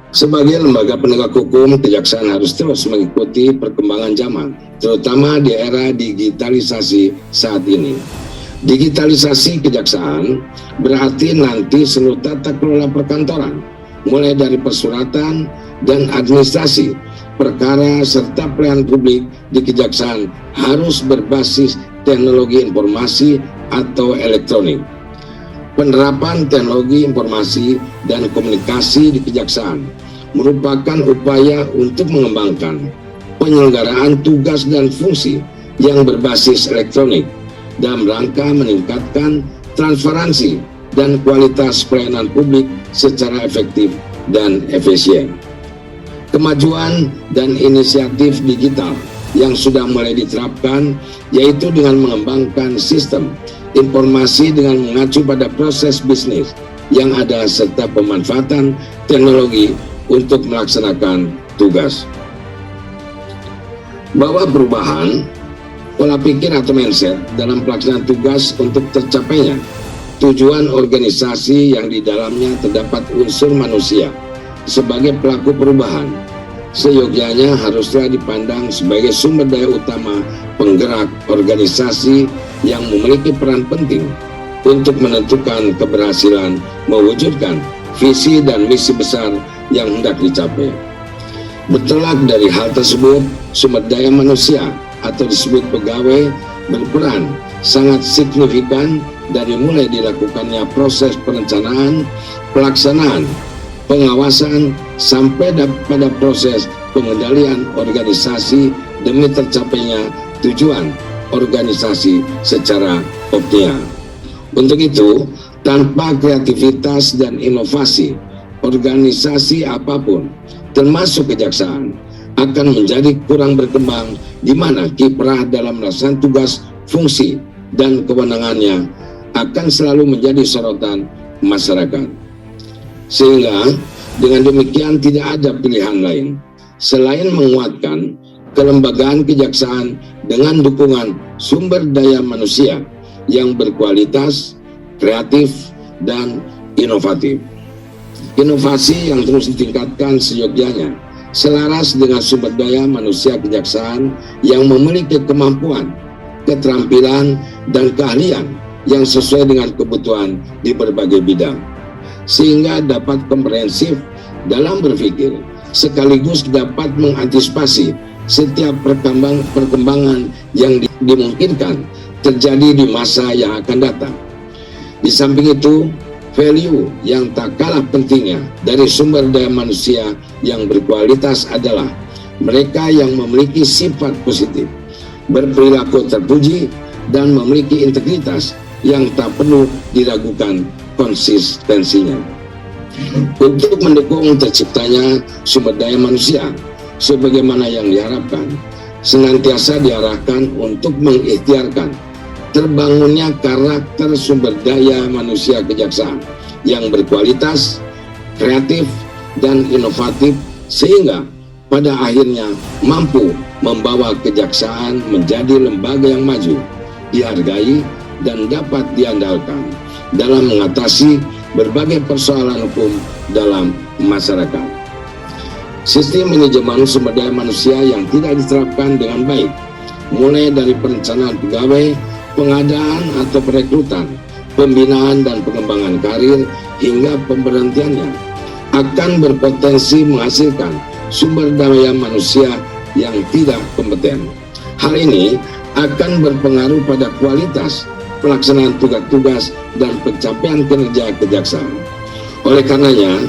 Sebagai lembaga penegak hukum, kejaksaan harus terus mengikuti perkembangan zaman, terutama di era digitalisasi saat ini. Digitalisasi kejaksaan berarti nanti seluruh tata kelola perkantoran, mulai dari persuratan dan administrasi, perkara serta pelayanan publik di kejaksaan harus berbasis teknologi informasi atau elektronik. Penerapan teknologi informasi dan komunikasi di kejaksaan merupakan upaya untuk mengembangkan penyelenggaraan tugas dan fungsi yang berbasis elektronik dalam rangka meningkatkan transparansi dan kualitas pelayanan publik secara efektif dan efisien. Kemajuan dan inisiatif digital yang sudah mulai diterapkan, yaitu dengan mengembangkan sistem informasi dengan mengacu pada proses bisnis yang ada serta pemanfaatan teknologi untuk melaksanakan tugas. Bahwa perubahan pola pikir atau mindset dalam pelaksanaan tugas untuk tercapainya tujuan organisasi yang di dalamnya terdapat unsur manusia sebagai pelaku perubahan, seyogyanya haruslah dipandang sebagai sumber daya utama penggerak organisasi yang memiliki peran penting untuk menentukan keberhasilan mewujudkan visi dan misi besar yang hendak dicapai. Bertolak dari hal tersebut, sumber daya manusia atau disebut pegawai berperan sangat signifikan dari mulai dilakukannya proses perencanaan, pelaksanaan, pengawasan, sampai pada proses pengendalian organisasi demi tercapainya tujuan organisasi secara optimal. Untuk itu, tanpa kreativitas dan inovasi, organisasi apapun, termasuk kejaksaan, akan menjadi kurang berkembang, di mana kiprah dalam melaksanakan tugas, fungsi, dan kewenangannya akan selalu menjadi sorotan masyarakat. Sehingga dengan demikian tidak ada pilihan lain selain menguatkan kelembagaan kejaksaan dengan dukungan sumber daya manusia yang berkualitas, kreatif, dan inovatif. Inovasi yang terus ditingkatkan seyogyanya selaras dengan sumber daya manusia kejaksaan yang memiliki kemampuan, keterampilan, dan keahlian yang sesuai dengan kebutuhan di berbagai bidang, sehingga dapat komprehensif dalam berpikir sekaligus dapat mengantisipasi setiap perkembangan yang dimungkinkan terjadi di masa yang akan datang. Di samping itu, value yang tak kalah pentingnya dari sumber daya manusia yang berkualitas adalah mereka yang memiliki sifat positif, berperilaku terpuji, dan memiliki integritas yang tak perlu diragukan konsistensinya. Untuk mendukung terciptanya sumber daya manusia sebagaimana yang diharapkan, senantiasa diarahkan untuk mengikhtiarkan terbangunnya karakter sumber daya manusia kejaksaan yang berkualitas, kreatif, dan inovatif, sehingga pada akhirnya mampu membawa kejaksaan menjadi lembaga yang maju, dihargai, dan dapat diandalkan dalam mengatasi berbagai persoalan hukum dalam masyarakat. Sistem manajemen sumber daya manusia yang tidak diterapkan dengan baik, mulai dari perencanaan pegawai, pengadaan atau perekrutan, pembinaan dan pengembangan karir, hingga pemberhentiannya, akan berpotensi menghasilkan sumber daya manusia yang tidak kompeten. Hal ini akan berpengaruh pada kualitas pelaksanaan tugas-tugas dan pencapaian kinerja kejaksaan. Oleh karenanya,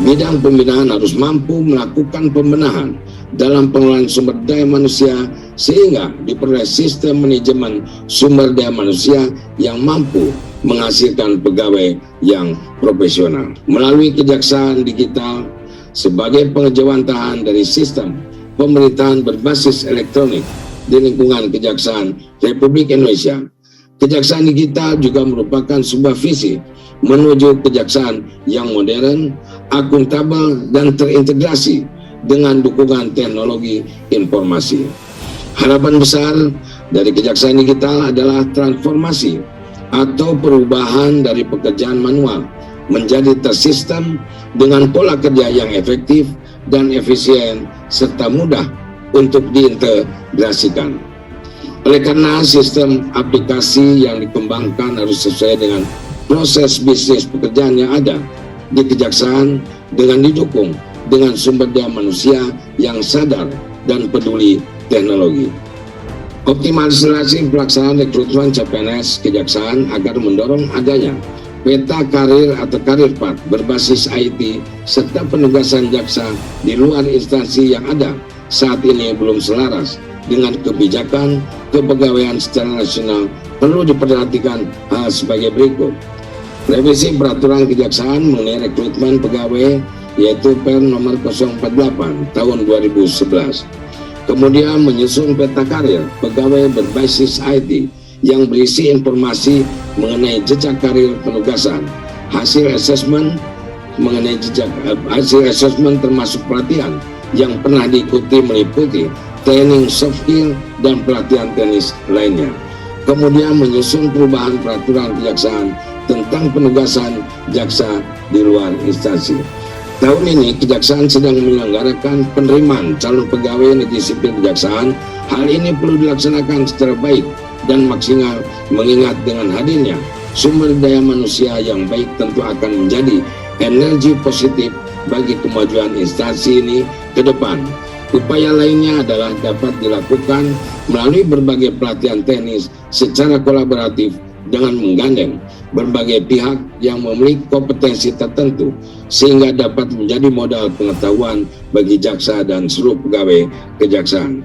bidang pembinaan harus mampu melakukan pembenahan dalam pengelolaan sumber daya manusia sehingga diperoleh sistem manajemen sumber daya manusia yang mampu menghasilkan pegawai yang profesional. Melalui kejaksaan digital sebagai pengejawantahan dari sistem pemerintahan berbasis elektronik di lingkungan Kejaksaan Republik Indonesia, kejaksaan digital juga merupakan sebuah visi menuju kejaksaan yang modern, akuntabel, dan terintegrasi dengan dukungan teknologi informasi. Harapan besar dari kejaksaan digital adalah transformasi atau perubahan dari pekerjaan manual menjadi tersistem dengan pola kerja yang efektif dan efisien serta mudah untuk diintegrasikan. Oleh karena sistem aplikasi yang dikembangkan harus sesuai dengan proses bisnis pekerjaan yang ada di kejaksaan dengan didukung dengan sumber daya manusia yang sadar dan peduli teknologi. Optimalisasi pelaksanaan rekrutmen CPNS kejaksaan agar mendorong adanya peta karir atau karir path berbasis IT serta penugasan jaksa di luar instansi yang ada saat ini belum selaras dengan kebijakan kepegawaian secara nasional. Perlu diperhatikan hal sebagai berikut: revisi peraturan kejaksaan mengenai rekrutmen pegawai yaitu Per nomor 048 tahun 2011. Kemudian menyusun peta karir pegawai berbasis IT yang berisi informasi mengenai jejak karir penugasan, hasil asesmen mengenai hasil asesmen termasuk pelatihan yang pernah diikuti meliputi training soft skill dan pelatihan teknis lainnya. Kemudian menyusun perubahan peraturan kejaksaan tentang penugasan jaksa di luar instansi. Tahun ini kejaksaan sedang menyelenggarakan penerimaan calon pegawai negeri sipil kejaksaan. Hal ini perlu dilaksanakan secara baik dan maksimal mengingat dengan hadirnya sumber daya manusia yang baik tentu akan menjadi energi positif bagi kemajuan instansi ini ke depan. Upaya lainnya adalah dapat dilakukan melalui berbagai pelatihan teknis secara kolaboratif dengan menggandeng berbagai pihak yang memiliki kompetensi tertentu sehingga dapat menjadi modal pengetahuan bagi jaksa dan seluruh pegawai kejaksaan.